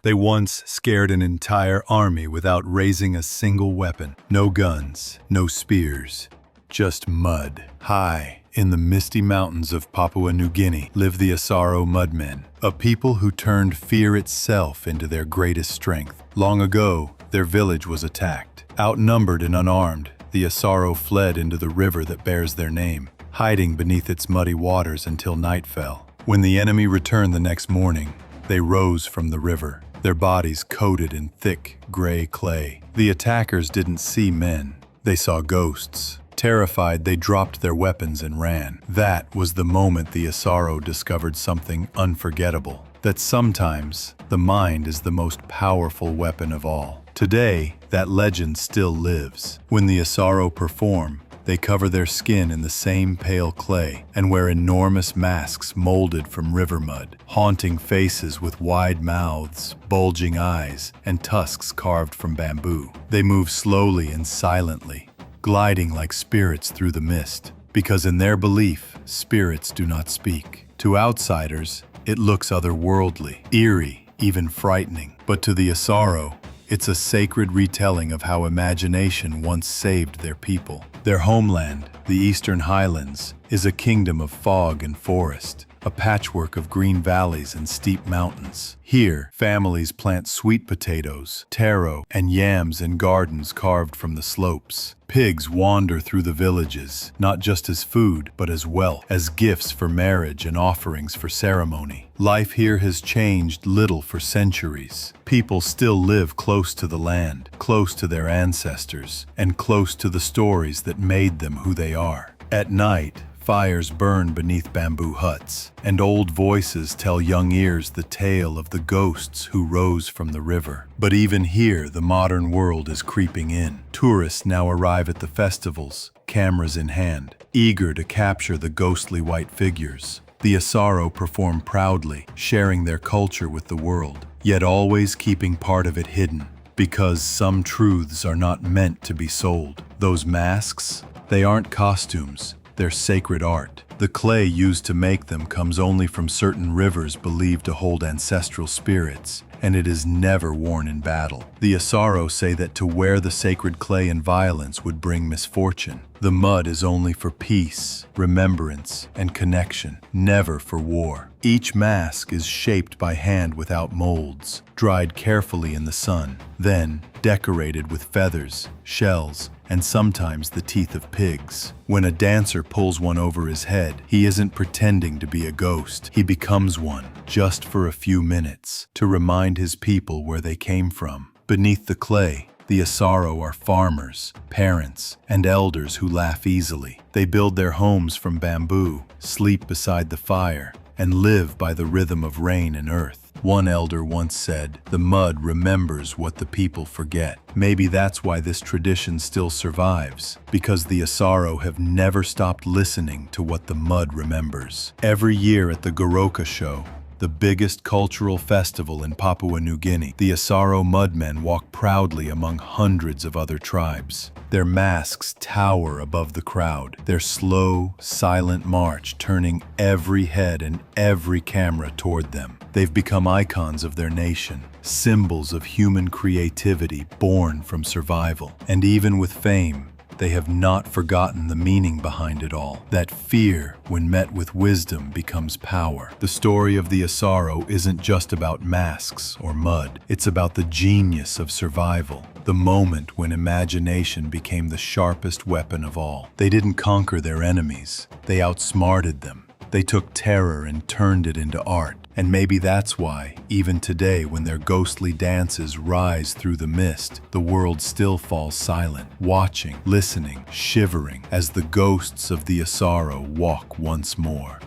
They once scared an entire army without raising a single weapon. No guns, no spears, just mud. High in the misty mountains of Papua New Guinea live the Asaro Mudmen, a people who turned fear itself into their greatest strength. Long ago, their village was attacked. Outnumbered and unarmed, the Asaro fled into the river that bears their name, hiding beneath its muddy waters until night fell. When the enemy returned the next morning, they rose from the river, their bodies coated in thick, gray clay. The attackers didn't see men, they saw ghosts. Terrified, they dropped their weapons and ran. That was the moment the Asaro discovered something unforgettable, that sometimes the mind is the most powerful weapon of all. Today, that legend still lives. When the Asaro perform, they cover their skin in the same pale clay and wear enormous masks molded from river mud, haunting faces with wide mouths, bulging eyes, and tusks carved from bamboo. They move slowly and silently, gliding like spirits through the mist, because in their belief, spirits do not speak. To outsiders, it looks otherworldly, eerie, even frightening. But to the Asaro, it's a sacred retelling of how imagination once saved their people. Their homeland, the Eastern Highlands, is a kingdom of fog and forest, a patchwork of green valleys and steep mountains. Here, families plant sweet potatoes, taro, and yams in gardens carved from the slopes. Pigs wander through the villages, not just as food, but as wealth, as gifts for marriage and offerings for ceremony. Life here has changed little for centuries. People still live close to the land, close to their ancestors, and close to the stories that made them who they are. At night, fires burn beneath bamboo huts, and old voices tell young ears the tale of the ghosts who rose from the river. But even here, the modern world is creeping in. Tourists now arrive at the festivals, cameras in hand, eager to capture the ghostly white figures. The Asaro perform proudly, sharing their culture with the world, yet always keeping part of it hidden, because some truths are not meant to be sold. Those masks, they aren't costumes. They're sacred art. The clay used to make them comes only from certain rivers believed to hold ancestral spirits, and it is never worn in battle. The Asaro say that to wear the sacred clay in violence would bring misfortune. The mud is only for peace, remembrance, and connection, never for war. Each mask is shaped by hand without molds, dried carefully in the sun, then decorated with feathers, shells, and sometimes the teeth of pigs. When a dancer pulls one over his head, he isn't pretending to be a ghost. He becomes one, just for a few minutes, to remind his people where they came from. Beneath the clay, the Asaro are farmers, parents, and elders who laugh easily. They build their homes from bamboo, sleep beside the fire, and live by the rhythm of rain and earth. One elder once said, "The mud remembers what the people forget." Maybe that's why this tradition still survives, because the Asaro have never stopped listening to what the mud remembers. Every year at the Goroka show, the biggest cultural festival in Papua New Guinea, the Asaro Mudmen walk proudly among hundreds of other tribes. Their masks tower above the crowd, their slow, silent march turning every head and every camera toward them. They've become icons of their nation, symbols of human creativity born from survival. And even with fame, they have not forgotten the meaning behind it all. That fear, when met with wisdom, becomes power. The story of the Asaro isn't just about masks or mud. It's about the genius of survival, the moment when imagination became the sharpest weapon of all. They didn't conquer their enemies. They outsmarted them. They took terror and turned it into art. And maybe that's why, even today when their ghostly dances rise through the mist, the world still falls silent, watching, listening, shivering, as the ghosts of the Asaro walk once more.